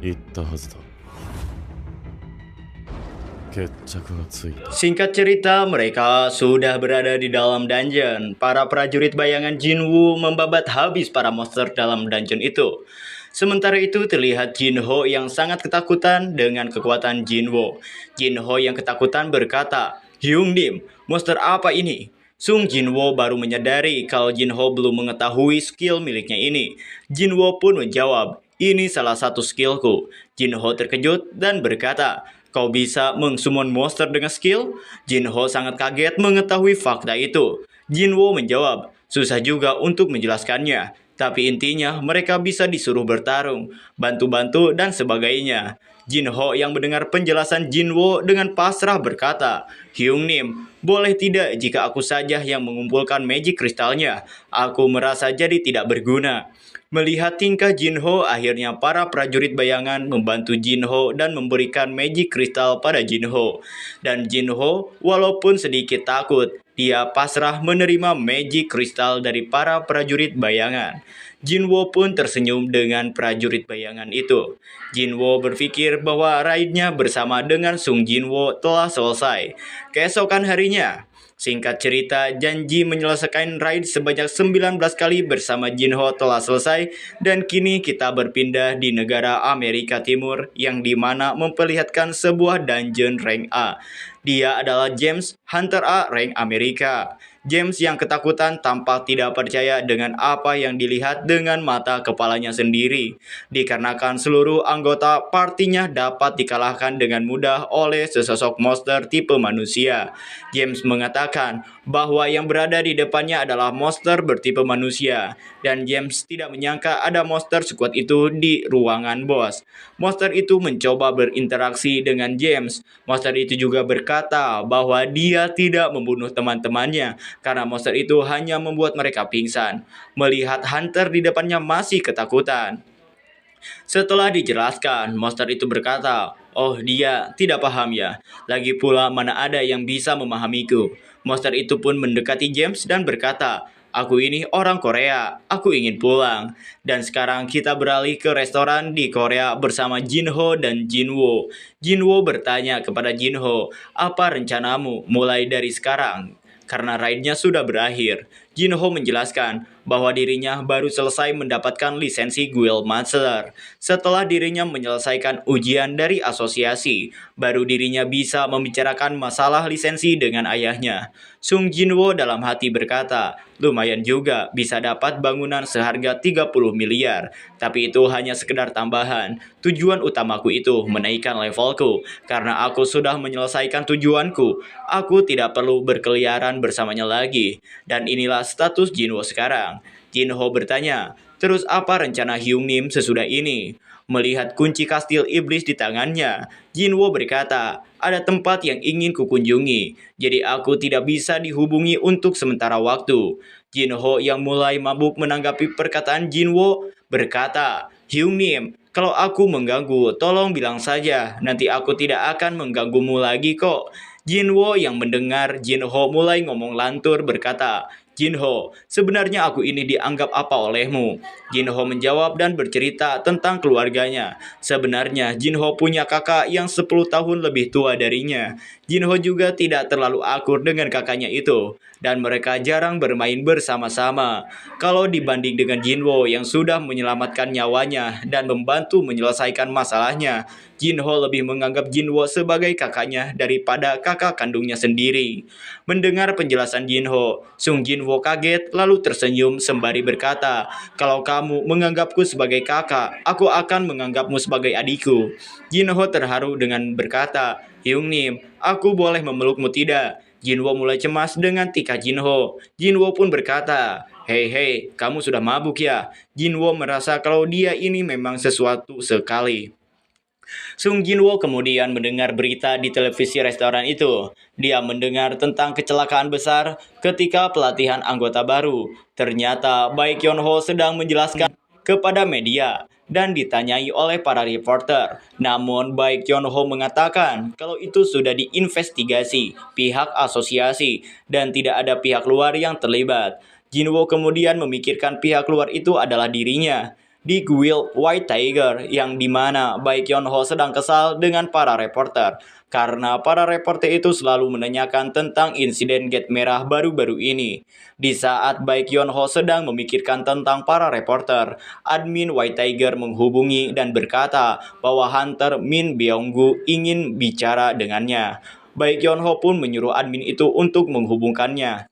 言ったはずだ。決着がついた。Singkat cerita, mereka sudah berada di dalam dungeon. Para prajurit bayangan Jinwoo membabat habis para monster dalam dungeon itu. Sementara itu terlihat Jinho yang sangat ketakutan dengan kekuatan Jinwoo. Jinho yang ketakutan berkata, "Hyungnim, monster apa ini?" Sung Jinwoo baru menyadari kalau Jinho belum mengetahui skill miliknya ini. Jinwoo pun menjawab, "Ini salah satu skillku." Jinho terkejut dan berkata, "Kau bisa mengsummon monster dengan skill?" Jinho sangat kaget mengetahui fakta itu. Jinwoo menjawab, "Susah juga untuk menjelaskannya. Tapi intinya mereka bisa disuruh bertarung, bantu-bantu dan sebagainya." Jinho yang mendengar penjelasan Jinwoo dengan pasrah berkata, "Hyungnim, boleh tidak jika aku saja yang mengumpulkan magic kristalnya? Aku merasa jadi tidak berguna." Melihat tingkah Jinho, akhirnya para prajurit bayangan membantu Jinho dan memberikan magic kristal pada Jinho. Dan Jinho, walaupun sedikit takut, dia pasrah menerima magic kristal dari para prajurit bayangan. Jinwo pun tersenyum dengan prajurit bayangan itu. Jinwo berpikir bahwa raidnya bersama dengan Sung Jinwo telah selesai. Keesokan harinya, singkat cerita, janji menyelesaikan raid sebanyak 19 kali bersama Jinho telah selesai dan kini kita berpindah di negara Amerika Timur yang dimana memperlihatkan sebuah dungeon rank A. Dia adalah James, Hunter A rank Amerika. James yang ketakutan tampak tidak percaya dengan apa yang dilihat dengan mata kepalanya sendiri. Dikarenakan seluruh anggota partinya dapat dikalahkan dengan mudah oleh sesosok monster tipe manusia. James mengatakan bahwa yang berada di depannya adalah monster bertipe manusia. Dan James tidak menyangka ada monster sekuat itu di ruangan bos. Monster itu mencoba berinteraksi dengan James. Monster itu juga berkata bahwa dia tidak membunuh teman-temannya karena monster itu hanya membuat mereka pingsan. Melihat Hunter di depannya masih ketakutan. Setelah dijelaskan, monster itu berkata, "Oh, dia tidak paham ya. Lagi pula mana ada yang bisa memahamiku." Monster itu pun mendekati James dan berkata, "Aku ini orang Korea, aku ingin pulang." Dan sekarang kita beralih ke restoran di Korea bersama Jinho dan Jinwoo. Jinwoo bertanya kepada Jinho, "Apa rencanamu mulai dari sekarang?" Karena raidnya sudah berakhir. Jinho menjelaskan bahwa dirinya baru selesai mendapatkan lisensi Guild Master. Setelah dirinya menyelesaikan ujian dari asosiasi, baru dirinya bisa membicarakan masalah lisensi dengan ayahnya. Sung Jinwoo dalam hati berkata, "Lumayan juga bisa dapat bangunan seharga 30 miliar. Tapi itu hanya sekedar tambahan. Tujuan utamaku itu menaikkan levelku. Karena aku sudah menyelesaikan tujuanku, aku tidak perlu berkeliaran bersamanya lagi." Dan inilah status Jinwoo sekarang. Jinho bertanya, "Terus apa rencana Hyungnim sesudah ini?" Melihat kunci kastil iblis di tangannya, Jinwoo berkata, "Ada tempat yang ingin kukunjungi, jadi aku tidak bisa dihubungi untuk sementara waktu." Jinho yang mulai mabuk menanggapi perkataan Jinwoo berkata, "Hyungnim, kalau aku mengganggu, tolong bilang saja, nanti aku tidak akan mengganggumu lagi kok." Jinwoo yang mendengar Jinho mulai ngomong lantur berkata, "Jinho, sebenarnya aku ini dianggap apa olehmu?" Jinho menjawab dan bercerita tentang keluarganya. Sebenarnya Jinho punya kakak yang 10 tahun lebih tua darinya. Jinho juga tidak terlalu akur dengan kakaknya itu, dan mereka jarang bermain bersama-sama. Kalau dibanding dengan Jinwoo yang sudah menyelamatkan nyawanya dan membantu menyelesaikan masalahnya, Jinho lebih menganggap Jinwoo sebagai kakaknya daripada kakak kandungnya sendiri. Mendengar penjelasan Jinho, Sung Jinwoo kaget lalu tersenyum sembari berkata, "Kalau kamu menganggapku sebagai kakak, aku akan menganggapmu sebagai adikku." Jinho terharu dengan berkata, "Hyungnim, aku boleh memelukmu tidak?" Jinwoo mulai cemas dengan tingkah Jinho. Jinwoo pun berkata, "Hei hei, kamu sudah mabuk ya?" Jinwoo merasa kalau dia ini memang sesuatu sekali. Sung Jinwoo kemudian mendengar berita di televisi restoran itu. Dia mendengar tentang kecelakaan besar ketika pelatihan anggota baru. Ternyata Baek Yeonho sedang menjelaskan kepada media dan ditanyai oleh para reporter. Namun Baek Yeonho mengatakan kalau itu sudah diinvestigasi pihak asosiasi dan tidak ada pihak luar yang terlibat. Jinwoo kemudian memikirkan pihak luar itu adalah dirinya. di Guild White Tiger, yang dimana Baek Yeon-ho sedang kesal dengan para reporter karena para reporter itu selalu menanyakan tentang insiden gate merah baru-baru ini. Di saat Baek Yeon-ho sedang memikirkan tentang para reporter, admin White Tiger menghubungi dan berkata bahwa Hunter Min Byung-gu ingin bicara dengannya. Baek Yeon-ho pun menyuruh admin itu untuk menghubungkannya.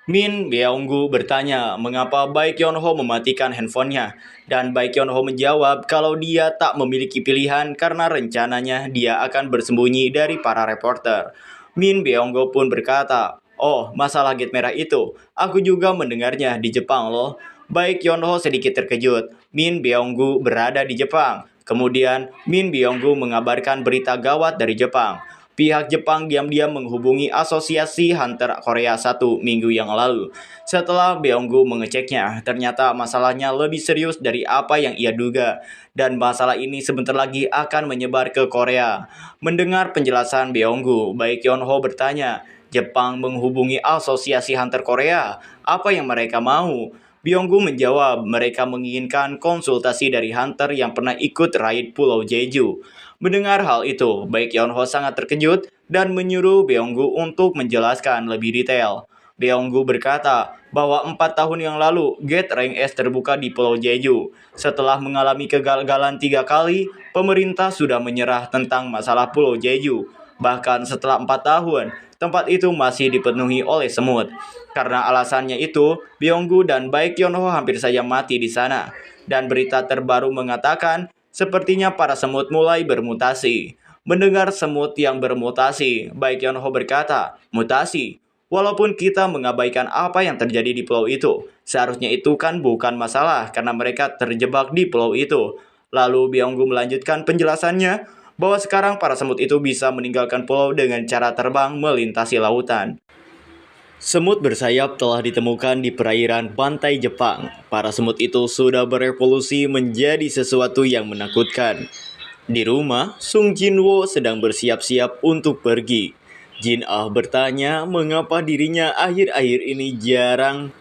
Min Byung-gu bertanya mengapa Baek Yeon-ho mematikan handphonenya, dan Baek Yeon-ho menjawab kalau dia tak memiliki pilihan karena rencananya dia akan bersembunyi dari para reporter. Min Byung-gu pun berkata, "Oh, masalah gate merah itu, aku juga mendengarnya di Jepang loh." Baek Yeon-ho sedikit terkejut. Min Byung-gu berada di Jepang. Kemudian Min Byung-gu mengabarkan berita gawat dari Jepang. Pihak Jepang diam-diam menghubungi Asosiasi Hunter Korea 1 minggu yang lalu. Setelah Byung-gu mengeceknya, ternyata masalahnya lebih serius dari apa yang ia duga. Dan masalah ini sebentar lagi akan menyebar ke Korea. Mendengar penjelasan Byung-gu, Baek Yeon-ho bertanya, "Jepang menghubungi Asosiasi Hunter Korea? Apa yang mereka mau?" Byung-gu menjawab, mereka menginginkan konsultasi dari hunter yang pernah ikut raid Pulau Jeju. Mendengar hal itu, Baek Yeon-ho sangat terkejut dan menyuruh Byung-gu untuk menjelaskan lebih detail. Byung-gu berkata bahwa 4 tahun yang lalu, gate rank S terbuka di Pulau Jeju. Setelah mengalami kegagalan 3 kali, pemerintah sudah menyerah tentang masalah Pulau Jeju. Bahkan setelah 4 tahun, tempat itu masih dipenuhi oleh semut. Karena alasannya itu, Byung-gu dan Baek Yeon-ho hampir saja mati di sana. Dan berita terbaru mengatakan, sepertinya para semut mulai bermutasi. Mendengar semut yang bermutasi, Baek Yeon-ho berkata, "Mutasi? Walaupun kita mengabaikan apa yang terjadi di pulau itu, seharusnya itu kan bukan masalah karena mereka terjebak di pulau itu." Lalu Byung-gu melanjutkan penjelasannya bahwa sekarang para semut itu bisa meninggalkan pulau dengan cara terbang melintasi lautan. Semut bersayap telah ditemukan di perairan pantai Jepang. Para semut itu sudah berevolusi menjadi sesuatu yang menakutkan. Di rumah, Sung Jin-woo sedang bersiap-siap untuk pergi. Jin-ah bertanya mengapa dirinya akhir-akhir ini jarang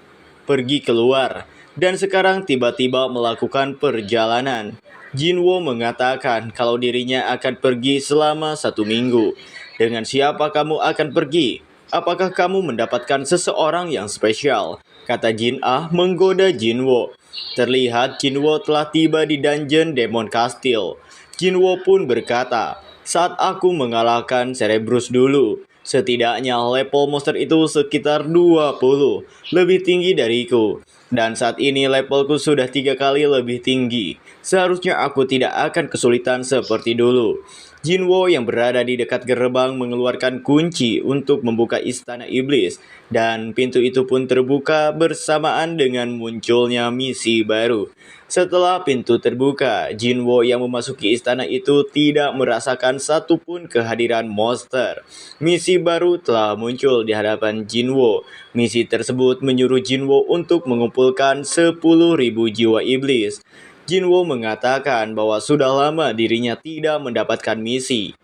pergi keluar dan sekarang tiba-tiba melakukan perjalanan. Jin-woo mengatakan kalau dirinya akan pergi selama 1 minggu. "Dengan siapa kamu akan pergi? Apakah kamu mendapatkan seseorang yang spesial?" kata Jin-ah menggoda Jin-woo. Terlihat Jin-woo telah tiba di dungeon Demon Castle. Jin-woo pun berkata, "Saat aku mengalahkan Cerebrus dulu, setidaknya level monster itu sekitar 20, lebih tinggi dariku. Dan saat ini levelku sudah 3 kali lebih tinggi. Seharusnya aku tidak akan kesulitan seperti dulu." Jin-woo yang berada di dekat gerbang mengeluarkan kunci untuk membuka istana iblis, dan pintu itu pun terbuka bersamaan dengan munculnya misi baru. Setelah pintu terbuka, Jin-woo yang memasuki istana itu tidak merasakan satupun kehadiran monster. Misi baru telah muncul di hadapan Jin-woo. Misi tersebut menyuruh Jin-woo untuk mengumpulkan 10.000 jiwa iblis. Jin-woo mengatakan bahwa sudah lama dirinya tidak mendapatkan misi.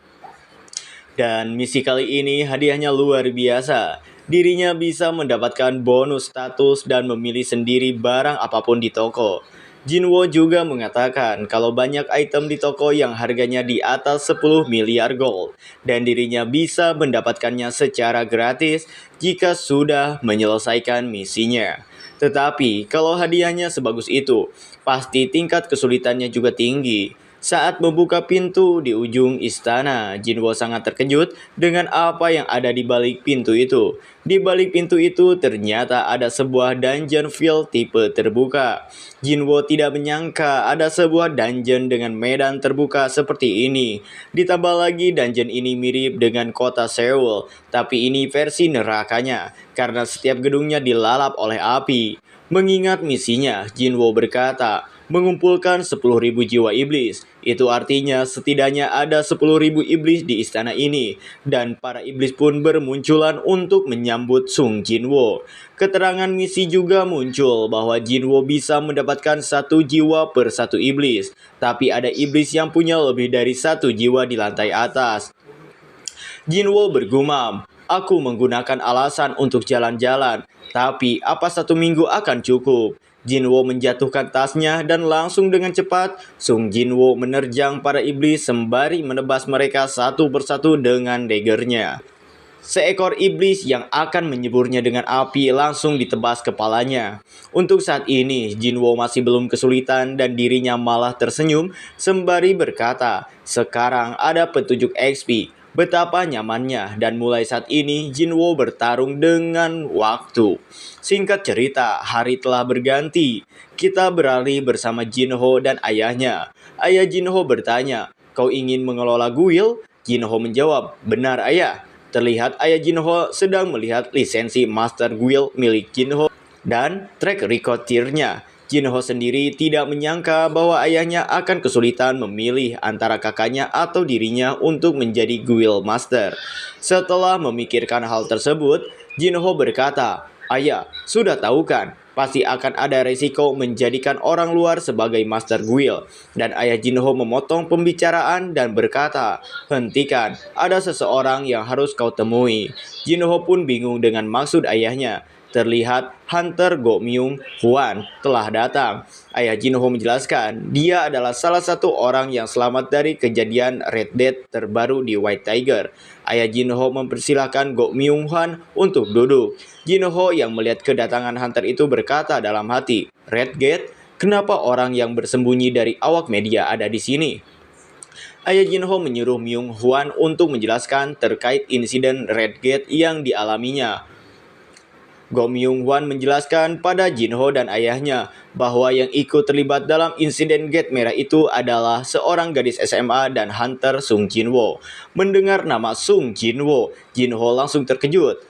Dan misi kali ini hadiahnya luar biasa. Dirinya bisa mendapatkan bonus status dan memilih sendiri barang apapun di toko. Jin-woo juga mengatakan kalau banyak item di toko yang harganya di atas 10 miliar gold dan dirinya bisa mendapatkannya secara gratis jika sudah menyelesaikan misinya. Tetapi kalau hadiahnya sebagus itu, pasti tingkat kesulitannya juga tinggi. Saat membuka pintu di ujung istana, Jin-woo sangat terkejut dengan apa yang ada di balik pintu itu. Di balik pintu itu ternyata ada sebuah dungeon field tipe terbuka. Jin-woo tidak menyangka ada sebuah dungeon dengan medan terbuka seperti ini. Ditambah lagi dungeon ini mirip dengan kota Seoul, tapi ini versi nerakanya karena setiap gedungnya dilalap oleh api. Mengingat misinya, Jin-woo berkata, mengumpulkan 10.000 jiwa iblis. Itu artinya setidaknya ada 10.000 iblis di istana ini. Dan para iblis pun bermunculan untuk menyambut Sung Jin-woo. Keterangan misi juga muncul bahwa Jin-woo bisa mendapatkan 1 jiwa per 1 iblis. Tapi ada iblis yang punya lebih dari 1 jiwa di lantai atas. Jin-woo bergumam, "Aku menggunakan alasan untuk jalan-jalan, tapi apa 1 minggu akan cukup? Jinwo menjatuhkan tasnya dan langsung dengan cepat Sung Jinwo menerjang para iblis sembari menebas mereka satu persatu dengan daggernya. Seekor iblis yang akan menyeburnya dengan api langsung ditebas kepalanya. Untuk saat ini, Jinwo masih belum kesulitan dan dirinya malah tersenyum sembari berkata, sekarang ada petunjuk XP. Betapa nyamannya, dan mulai saat ini Jinwo bertarung dengan waktu. Singkat cerita, hari telah berganti. Kita beralih bersama Jinho dan ayahnya. Ayah Jinho bertanya, "Kau ingin mengelola guild?" Jinho menjawab, "Benar ayah." Terlihat ayah Jinho sedang melihat lisensi Master Guild milik Jinho dan track record tiernya. Jinho sendiri tidak menyangka bahwa ayahnya akan kesulitan memilih antara kakaknya atau dirinya untuk menjadi Guild Master. Setelah memikirkan hal tersebut, Jinho berkata, "Ayah, sudah tahu kan? Pasti akan ada resiko menjadikan orang luar sebagai Master Guild." Dan ayah Jinho memotong pembicaraan dan berkata, "Hentikan, ada seseorang yang harus kau temui." Jinho pun bingung dengan maksud ayahnya. Terlihat Hunter Go-myung Hwan telah datang. Ayah Jinho menjelaskan, dia adalah salah satu orang yang selamat dari kejadian Red Death terbaru di White Tiger. Ayah Jinho mempersilahkan Go-myung Hwan untuk duduk. Jinho yang melihat kedatangan Hunter itu berkata dalam hati, "Red Gate? Kenapa orang yang bersembunyi dari awak media ada di sini?" Ayah Jinho menyuruh Myung Hwan untuk menjelaskan terkait insiden Red Gate yang dialaminya. Go Myung Hwan menjelaskan pada Jinho dan ayahnya bahwa yang ikut terlibat dalam insiden gate merah itu adalah seorang gadis SMA dan Hunter Sung Jinwo. Mendengar nama Sung Jinwo, Jinho langsung terkejut.